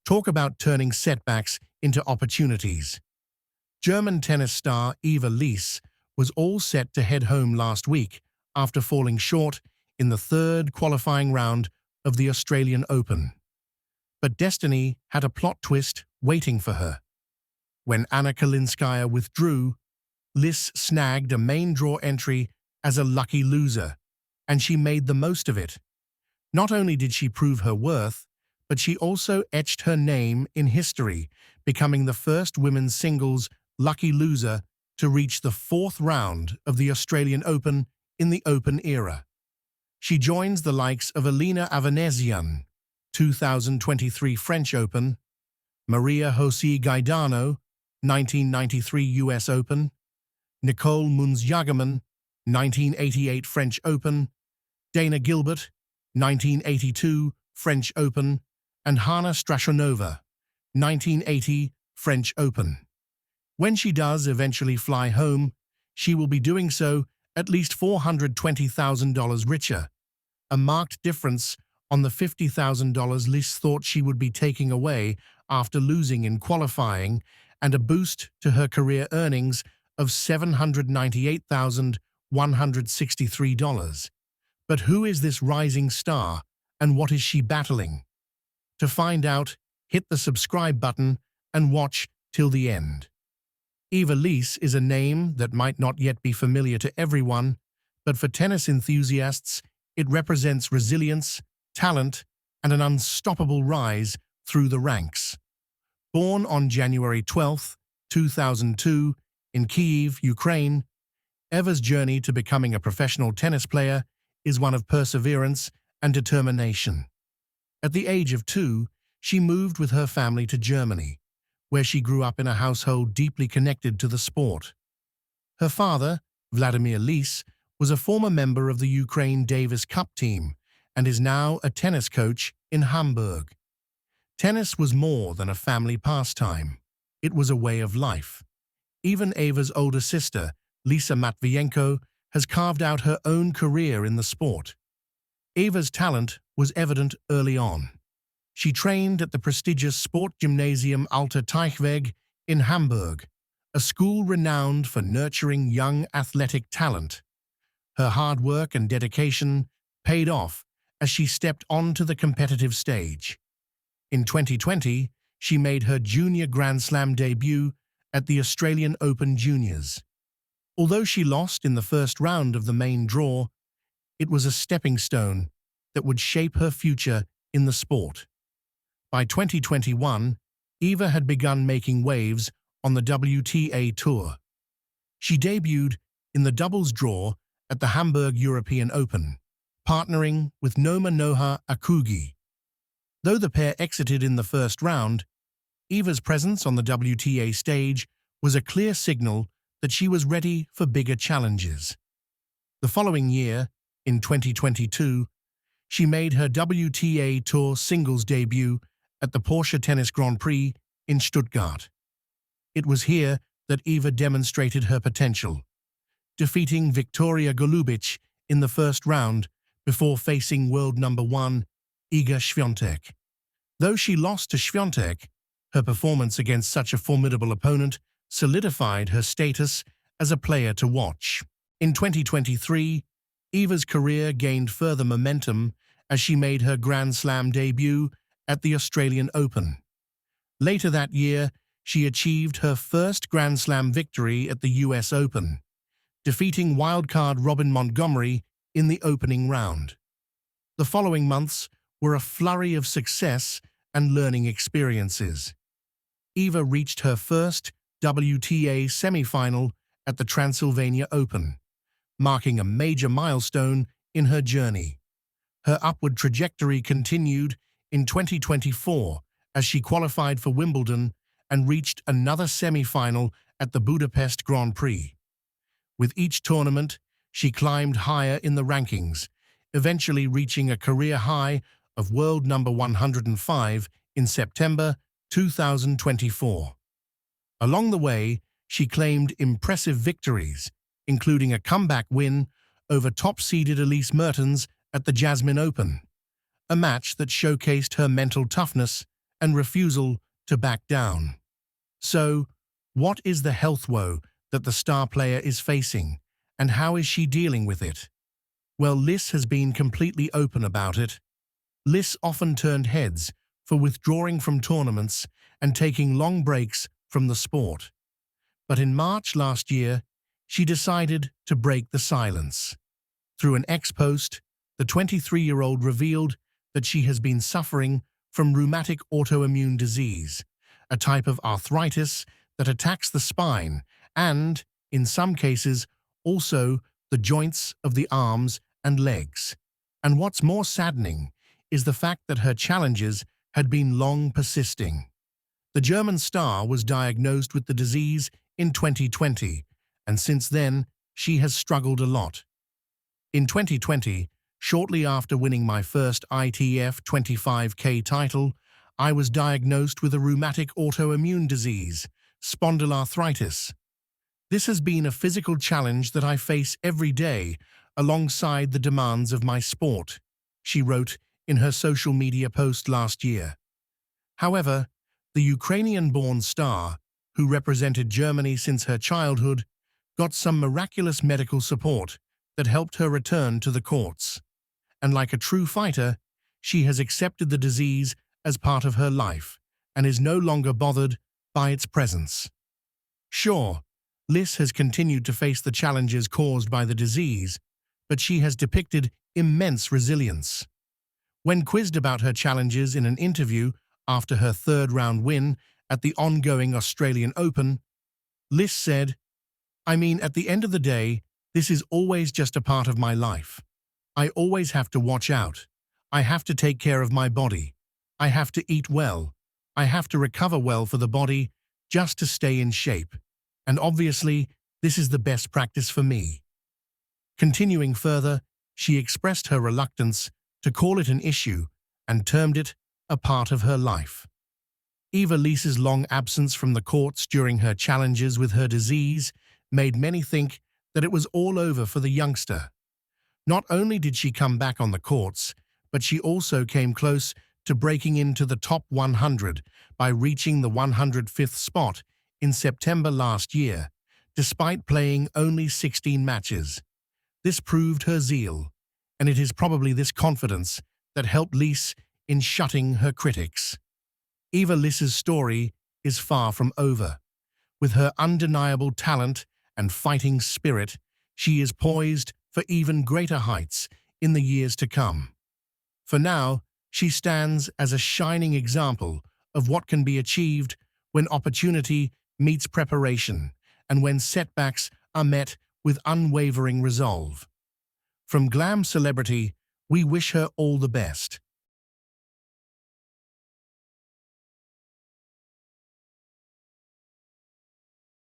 Talk about turning setbacks into opportunities. German tennis star Eva Lys was all set to head home last week after falling short in the third qualifying round of the Australian Open. But destiny had a plot twist waiting for her. When Anna Kalinskaya withdrew, Lys snagged a main draw entry as a lucky loser, and she made the most of it. Not only did she prove her worth, but she also etched her name in history, becoming the first women's singles lucky loser to reach the fourth round of the Australian Open in the Open era. She joins the likes of Elena Avanesian, 2023 French Open, Maria José Gaidano, 1993 US Open, Nicole Munz-Jagerman, 1988 French Open, Dana Gilbert, 1982 French Open, and Hana Strashonova, 1980 French Open. When she does eventually fly home, she will be doing so at least $420,000 richer, a marked difference on the $50,000 Lys thought she would be taking away after losing in qualifying, and a boost to her career earnings of $798,163. But who is this rising star, and what is she battling? To find out, hit the subscribe button and watch till the end. Eva Lys is a name that might not yet be familiar to everyone, but for tennis enthusiasts, it represents resilience, talent, and an unstoppable rise through the ranks. Born on January 12, 2002, in Kyiv, Ukraine, Eva's journey to becoming a professional tennis player is one of perseverance and determination. At the age of 2, she moved with her family to Germany, where she grew up in a household deeply connected to the sport. Her father, Vladimir Lys, was a former member of the Ukraine Davis Cup team and is now a tennis coach in Hamburg. Tennis was more than a family pastime. It was a way of life. Even Eva's older sister, Lisa Matvienko, has carved out her own career in the sport. Eva's talent was evident early on. She trained at the prestigious sport gymnasium Alter Teichweg in Hamburg, a school renowned for nurturing young athletic talent. Her hard work and dedication paid off as she stepped onto the competitive stage. In 2020, she made her junior Grand Slam debut at the Australian Open Juniors. Although she lost in the first round of the main draw, it was a stepping stone that would shape her future in the sport. By 2021, Eva had begun making waves on the WTA Tour. She debuted in the doubles draw at the Hamburg European Open, partnering with Noma Noha Akugi. Though the pair exited in the first round, Eva's presence on the WTA stage was a clear signal that she was ready for bigger challenges. The following year, in 2022, she made her WTA Tour singles debut at the Porsche Tennis Grand Prix in Stuttgart. It was here that Eva demonstrated her potential, defeating Victoria Golubic in the first round before facing world number 1 Iga Świątek. Though she lost to Świątek, her performance against such a formidable opponent solidified her status as a player to watch. In 2023, Eva's career gained further momentum as she made her Grand Slam debut at the Australian Open. Later that year, she achieved her first Grand Slam victory at the US Open, defeating wildcard Robin Montgomery in the opening round. The following months were a flurry of success and learning experiences. Eva reached her first WTA semi-final at the Transylvania Open, marking a major milestone in her journey. Her upward trajectory continued in 2024 as she qualified for Wimbledon and reached another semi-final at the Budapest Grand Prix. With each tournament, she climbed higher in the rankings, eventually reaching a career high of world number 105 in September 2024. Along the way, she claimed impressive victories, including a comeback win over top-seeded Elise Mertens at the Jasmine Open, a match that showcased her mental toughness and refusal to back down. So, what is the health woe that the star player is facing, and how is she dealing with it? Well, Lys has been completely open about it. Lys often turned heads for withdrawing from tournaments and taking long breaks from the sport. But in March last year, she decided to break the silence. Through an ex-post, the 23-year-old revealed that she has been suffering from rheumatic autoimmune disease, a type of arthritis that attacks the spine and, in some cases, also the joints of the arms and legs. And what's more saddening is the fact that her challenges had been long persisting. The German star was diagnosed with the disease in 2020, and since then, she has struggled a lot. In 2020, shortly after winning my first ITF 25K title, I was diagnosed with a rheumatic autoimmune disease, spondylarthritis. This has been a physical challenge that I face every day alongside the demands of my sport, she wrote in her social media post last year. However, the Ukrainian-born star, who represented Germany since her childhood, got some miraculous medical support that helped her return to the courts. And like a true fighter, she has accepted the disease as part of her life and is no longer bothered by its presence. Sure, Lys has continued to face the challenges caused by the disease, but she has depicted immense resilience. When quizzed about her challenges in an interview after her third-round win at the ongoing Australian Open, Lys said, "I mean, at the end of the day, this is always just a part of my life. I always have to watch out. I have to take care of my body. I have to eat well. I have to recover well for the body just to stay in shape. And obviously, this is the best practice for me." Continuing further, she expressed her reluctance to call it an issue and termed it a part of her life. Eva Lys's long absence from the courts during her challenges with her disease made many think that it was all over for the youngster. Not only did she come back on the courts, but she also came close to breaking into the top 100 by reaching the 105th spot in September last year, despite playing only 16 matches. This proved her zeal, and it is probably this confidence that helped Lys in shutting her critics. Eva Lys's story is far from over. With her undeniable talent and fighting spirit, she is poised for even greater heights in the years to come. For now, she stands as a shining example of what can be achieved when opportunity meets preparation and when setbacks are met with unwavering resolve. From glam celebrity, we wish her all the best.